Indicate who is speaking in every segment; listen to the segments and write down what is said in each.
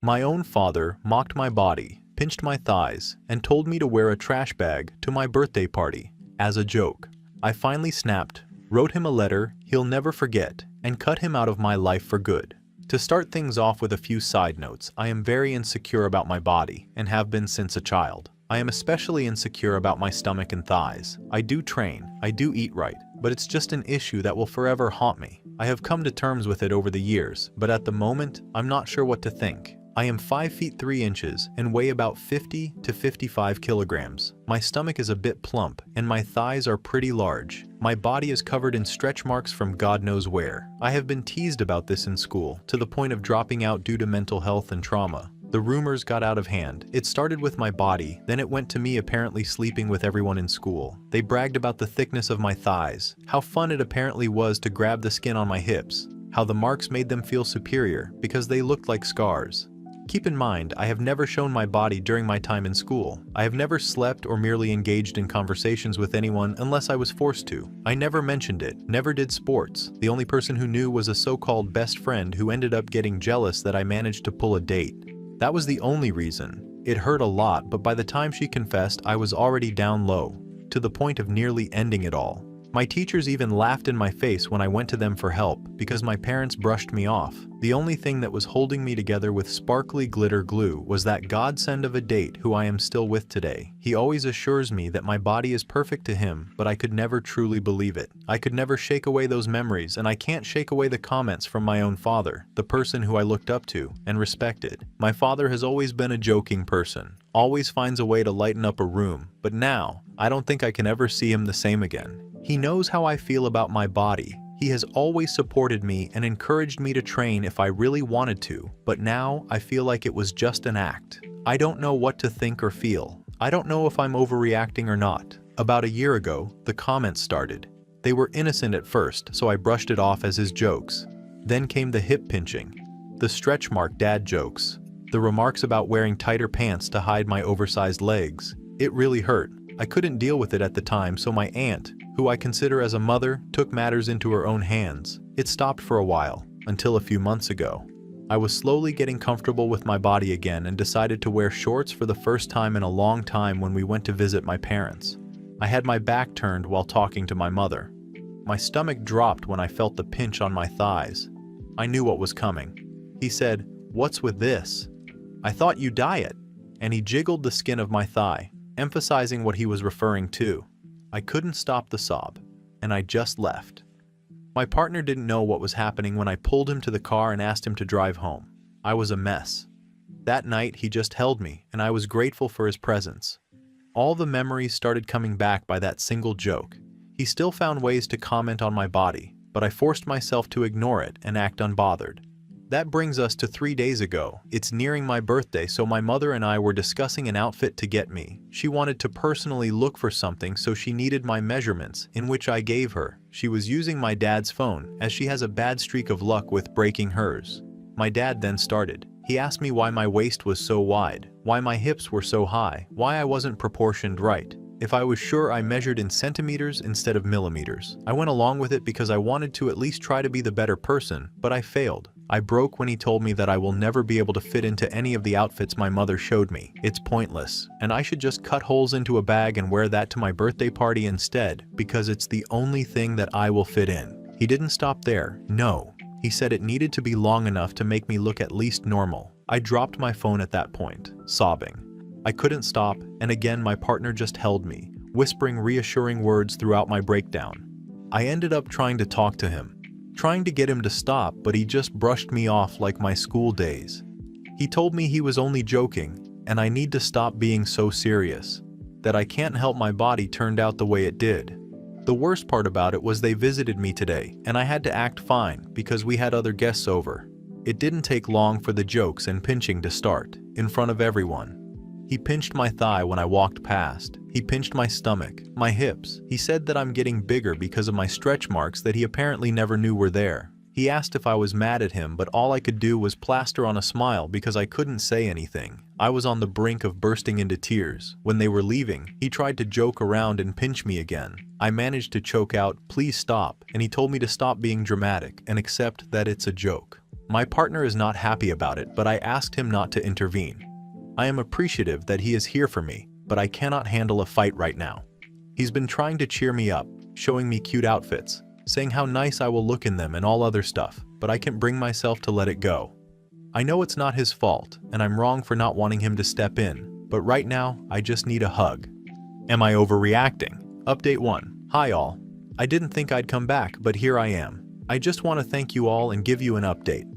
Speaker 1: My own father mocked my body, pinched my thighs, and told me to wear a trash bag to my birthday party, as a joke. I finally snapped, wrote him a letter he'll never forget, and cut him out of my life for good. To start things off with a few side notes, I am very insecure about my body, and have been since a child. I am especially insecure about my stomach and thighs. I do train, I do eat right, but it's just an issue that will forever haunt me. I have come to terms with it over the years, but at the moment, I'm not sure what to think. I am 5 feet 3 inches and weigh about 50 to 55 kilograms. My stomach is a bit plump and my thighs are pretty large. My body is covered in stretch marks from God knows where. I have been teased about this in school, to the point of dropping out due to mental health and trauma. The rumors got out of hand. It started with my body, then it went to me apparently sleeping with everyone in school. They bragged about the thickness of my thighs, how fun it apparently was to grab the skin on my hips, how the marks made them feel superior because they looked like scars. Keep in mind, I have never shown my body during my time in school. I have never slept or merely engaged in conversations with anyone unless I was forced to. I never mentioned it, never did sports. The only person who knew was a so-called best friend who ended up getting jealous that I managed to pull a date. That was the only reason. It hurt a lot, but by the time she confessed, I was already down low, to the point of nearly ending it all. My teachers even laughed in my face when I went to them for help because my parents brushed me off. The only thing that was holding me together with sparkly glitter glue was that godsend of a date who I am still with today. He always assures me that my body is perfect to him, but I could never truly believe it. I could never shake away those memories, and I can't shake away the comments from my own father, the person who I looked up to and respected. My father has always been a joking person, always finds a way to lighten up a room, but now, I don't think I can ever see him the same again. He knows how I feel about my body. He has always supported me and encouraged me to train if I really wanted to, but now I feel like it was just an act. I don't know what to think or feel. I don't know if I'm overreacting or not. About a year ago, the comments started. They were innocent at first, so I brushed it off as his jokes. Then came the hip pinching, the stretch mark dad jokes, the remarks about wearing tighter pants to hide my oversized legs. It really hurt. I couldn't deal with it at the time, so my aunt, who I consider as a mother, took matters into her own hands. It stopped for a while, until a few months ago. I was slowly getting comfortable with my body again and decided to wear shorts for the first time in a long time when we went to visit my parents. I had my back turned while talking to my mother. My stomach dropped when I felt the pinch on my thighs. I knew what was coming. He said, "What's with this? I thought you diet." And he jiggled the skin of my thigh, emphasizing what he was referring to. I couldn't stop the sob, and I just left. My partner didn't know what was happening when I pulled him to the car and asked him to drive home. I was a mess. That night, he just held me, and I was grateful for his presence. All the memories started coming back by that single joke. He still found ways to comment on my body, but I forced myself to ignore it and act unbothered. That brings us to 3 days ago. It's nearing my birthday, so my mother and I were discussing an outfit to get me. She wanted to personally look for something, so she needed my measurements, in which I gave her. She was using my dad's phone, as she has a bad streak of luck with breaking hers. My dad then started. He asked me why my waist was so wide, why my hips were so high, why I wasn't proportioned right, if I was sure I measured in centimeters instead of millimeters. I went along with it because I wanted to at least try to be the better person, but I failed. I broke when he told me that I will never be able to fit into any of the outfits my mother showed me. It's pointless, and I should just cut holes into a bag and wear that to my birthday party instead, because it's the only thing that I will fit in. He didn't stop there, no. He said it needed to be long enough to make me look at least normal. I dropped my phone at that point, sobbing. I couldn't stop, and again my partner just held me, whispering reassuring words throughout my breakdown. I ended up trying to talk to him, trying to get him to stop, but he just brushed me off like my school days. He told me he was only joking, and I need to stop being so serious, that I can't help my body turned out the way it did. The worst part about it was they visited me today, and I had to act fine because we had other guests over. It didn't take long for the jokes and pinching to start, in front of everyone. He pinched my thigh when I walked past. He pinched my stomach, my hips. He said that I'm getting bigger because of my stretch marks that he apparently never knew were there. He asked if I was mad at him, but all I could do was plaster on a smile because I couldn't say anything. I was on the brink of bursting into tears. When they were leaving, he tried to joke around and pinch me again. I managed to choke out, "Please stop," and he told me to stop being dramatic and accept that it's a joke. My partner is not happy about it, but I asked him not to intervene. I am appreciative that he is here for me, but I cannot handle a fight right now. He's been trying to cheer me up, showing me cute outfits, saying how nice I will look in them and all other stuff, but I can't bring myself to let it go. I know it's not his fault, and I'm wrong for not wanting him to step in, but right now, I just need a hug. Am I overreacting? Update 1. Hi all. I didn't think I'd come back, but here I am. I just want to thank you all and give you an update.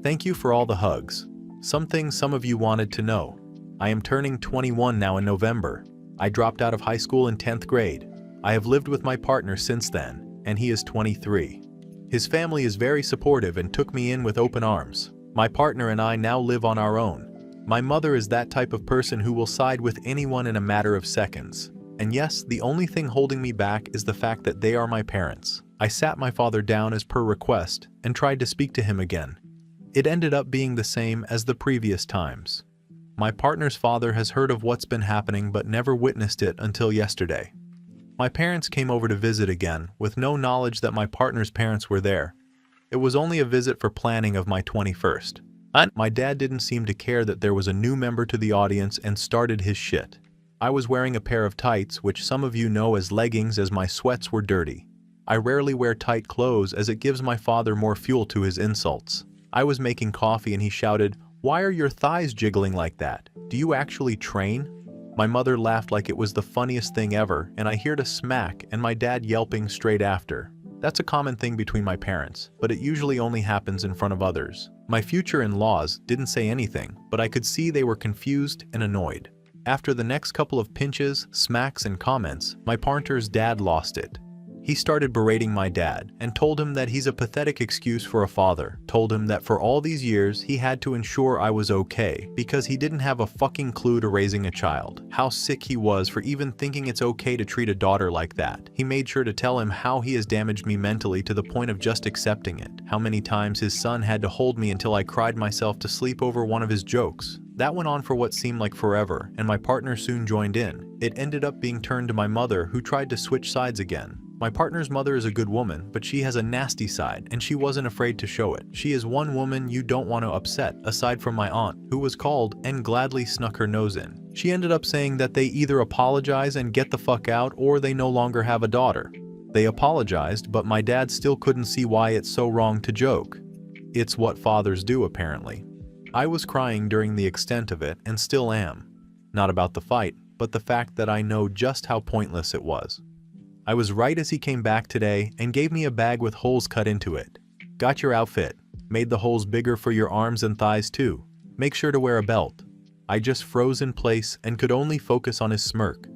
Speaker 1: Thank you for all the hugs. Some things some of you wanted to know. I am turning 21 now in November. I dropped out of high school in 10th grade. I have lived with my partner since then, and he is 23. His family is very supportive and took me in with open arms. My partner and I now live on our own. My mother is that type of person who will side with anyone in a matter of seconds. And yes, the only thing holding me back is the fact that they are my parents. I sat my father down as per request and tried to speak to him again. It ended up being the same as the previous times. My partner's father has heard of what's been happening but never witnessed it until yesterday. My parents came over to visit again with no knowledge that my partner's parents were there. It was only a visit for planning of my 21st. My dad didn't seem to care that there was a new member to the audience and started his shit. I was wearing a pair of tights, which some of you know as leggings, as my sweats were dirty. I rarely wear tight clothes as it gives my father more fuel to his insults. I was making coffee and he shouted, "Why are your thighs jiggling like that? Do you actually train?" My mother laughed like it was the funniest thing ever, and I heard a smack and my dad yelping straight after. That's a common thing between my parents, but it usually only happens in front of others. My future in-laws didn't say anything, but I could see they were confused and annoyed. After the next couple of pinches, smacks, and comments, my partner's dad lost it. He started berating my dad and told him that he's a pathetic excuse for a father, told him that for all these years he had to ensure I was okay because he didn't have a fucking clue to raising a child, how sick he was for even thinking it's okay to treat a daughter like that. He made sure to tell him how he has damaged me mentally to the point of just accepting it, how many times his son had to hold me until I cried myself to sleep over one of his jokes. That went on for what seemed like forever, and my partner soon joined in. It ended up being turned to my mother, who tried to switch sides again. My partner's mother is a good woman, but she has a nasty side, and she wasn't afraid to show it. She is one woman you don't want to upset, aside from my aunt, who was called and gladly snuck her nose in. She ended up saying that they either apologize and get the fuck out, or they no longer have a daughter. They apologized, but my dad still couldn't see why it's so wrong to joke. It's what fathers do, apparently. I was crying during the extent of it, and still am. Not about the fight, but the fact that I know just how pointless it was. I was right as he came back today and gave me a bag with holes cut into it. Got your outfit. Made the holes bigger for your arms and thighs too. Make sure to wear a belt. I just froze in place and could only focus on his smirk.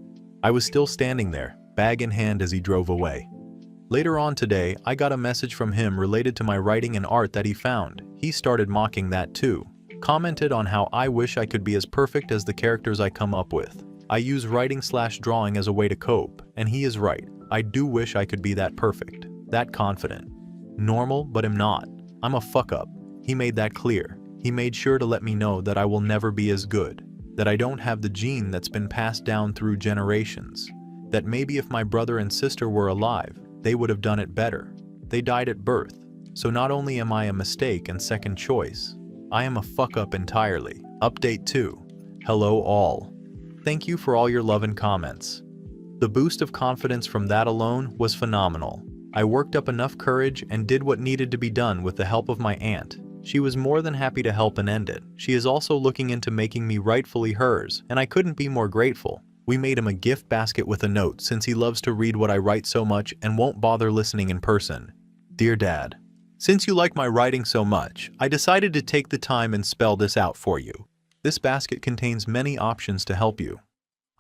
Speaker 1: I was still standing there, bag in hand, as he drove away. Later on today, I got a message from him related to my writing and art that he found. He started mocking that too. Commented on how I wish I could be as perfect as the characters I come up with. I use writing/drawing as a way to cope, and he is right. I do wish I could be that perfect, that confident. Normal, but am not. I'm a fuck up. He made that clear. He made sure to let me know that I will never be as good, that I don't have the gene that's been passed down through generations, that maybe if my brother and sister were alive, they would have done it better. They died at birth, so not only am I a mistake and second choice, I am a fuck up entirely. Update 2. Hello all. Thank you for all your love and comments. The boost of confidence from that alone was phenomenal. I worked up enough courage and did what needed to be done with the help of my aunt. She was more than happy to help and end it. She is also looking into making me rightfully hers, and I couldn't be more grateful. We made him a gift basket with a note since he loves to read what I write so much and won't bother listening in person. Dear Dad, since you like my writing so much, I decided to take the time and spell this out for you. This basket contains many options to help you.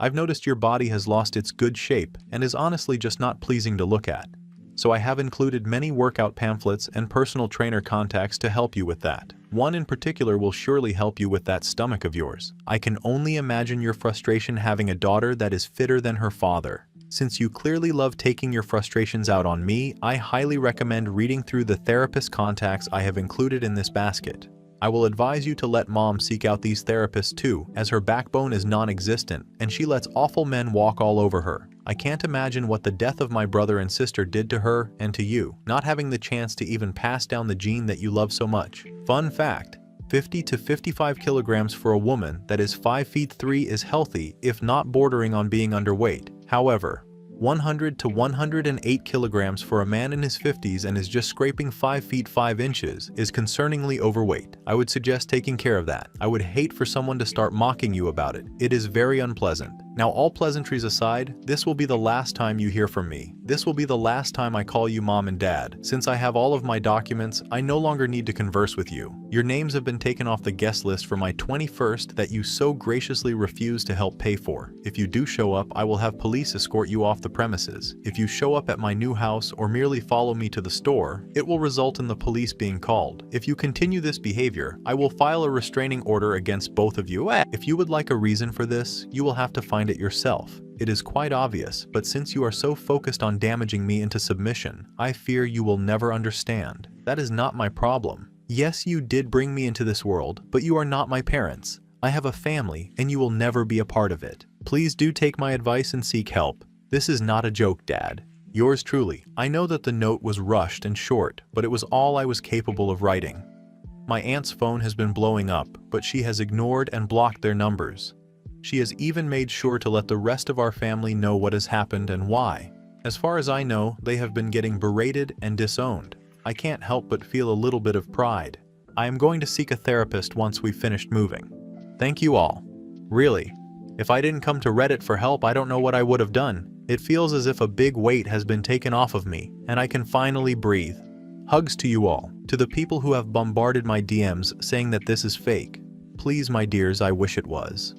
Speaker 1: I've noticed your body has lost its good shape and is honestly just not pleasing to look at. So I have included many workout pamphlets and personal trainer contacts to help you with that. One in particular will surely help you with that stomach of yours. I can only imagine your frustration having a daughter that is fitter than her father. Since you clearly love taking your frustrations out on me, I highly recommend reading through the therapist contacts I have included in this basket. I will advise you to let mom seek out these therapists too, as her backbone is non-existent and she lets awful men walk all over her. I can't imagine what the death of my brother and sister did to her and to you, not having the chance to even pass down the gene that you love so much. Fun fact, 50 to 55 kilograms for a woman that is 5 feet 3 is healthy, if not bordering on being underweight. However, 100 to 108 kilograms for a man in his 50s and is just scraping 5 feet 5 inches is concerningly overweight. I would suggest taking care of that. I would hate for someone to start mocking you about it. It is very unpleasant. Now, all pleasantries aside, this will be the last time you hear from me. This will be the last time I call you mom and dad. Since I have all of my documents, I no longer need to converse with you. Your names have been taken off the guest list for my 21st that you so graciously refused to help pay for. If you do show up, I will have police escort you off the premises. If you show up at my new house or merely follow me to the store, it will result in the police being called. If you continue this behavior, I will file a restraining order against both of you. If you would like a reason for this, you will have to find it yourself. It is quite obvious, but since you are so focused on damaging me into submission, I fear you will never understand. That is not my problem. Yes, you did bring me into this world, but you are not my parents. I have a family, and you will never be a part of it. Please do take my advice and seek help. This is not a joke, Dad. Yours truly. I know that the note was rushed and short, but it was all I was capable of writing. My aunt's phone has been blowing up, but she has ignored and blocked their numbers. She has even made sure to let the rest of our family know what has happened and why. As far as I know, they have been getting berated and disowned. I can't help but feel a little bit of pride. I am going to seek a therapist once we've finished moving. Thank you all. Really. If I didn't come to Reddit for help, I don't know what I would have done. It feels as if a big weight has been taken off of me, and I can finally breathe. Hugs to you all. To the people who have bombarded my DMs saying that this is fake. Please, my dears, I wish it was.